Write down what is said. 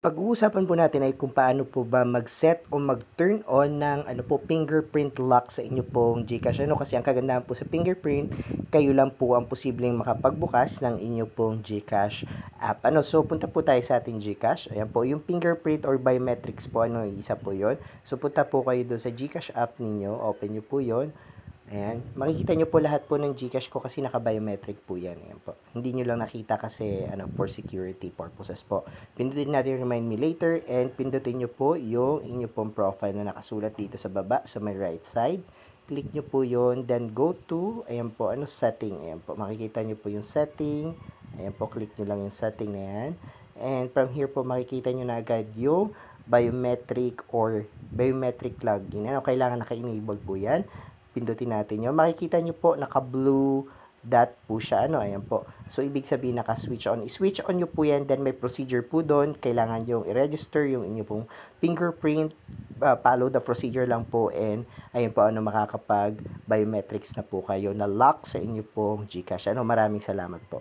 Pag-uusapan po natin ay kung paano po ba mag-set o mag-turn on ng fingerprint lock sa inyo pong GCash. Kasi ang kagandahan po sa fingerprint, kayo lang po ang posibleng makapagbukas ng inyo pong GCash app. So punta po tayo sa ating GCash. Ayan po, yung fingerprint or biometrics po, isa po yon. So punta po kayo doon sa GCash app ninyo, open nyo po yon. Ayan. Makikita nyo po lahat po ng GCash ko kasi naka-biometric po yan. Ayan po. Hindi nyo lang nakita kasi for security purposes po. Pindutin natin remind me later and pindutin nyo po yung inyo pong profile na nakasulat dito sa baba sa my right side. Click nyo po yon, then go to, ayan po, setting. Ayan po, makikita nyo po yung setting. Ayan po, click nyo lang yung setting na yan. And from here po, makikita nyo na agad yung biometric or biometric login. Kailangan naka-enable po yan. Pindutin natin yun. Makikita nyo po, naka-blue dot po siya. Ayan po. So, ibig sabihin, naka-switch on. I-switch on nyo po yan, then may procedure po doon. Kailangan yung i-register yung inyo pong fingerprint. Follow the procedure lang po, and ayun po, makakapag-biometrics na po kayo na lock sa inyo pong GCash. Maraming salamat po.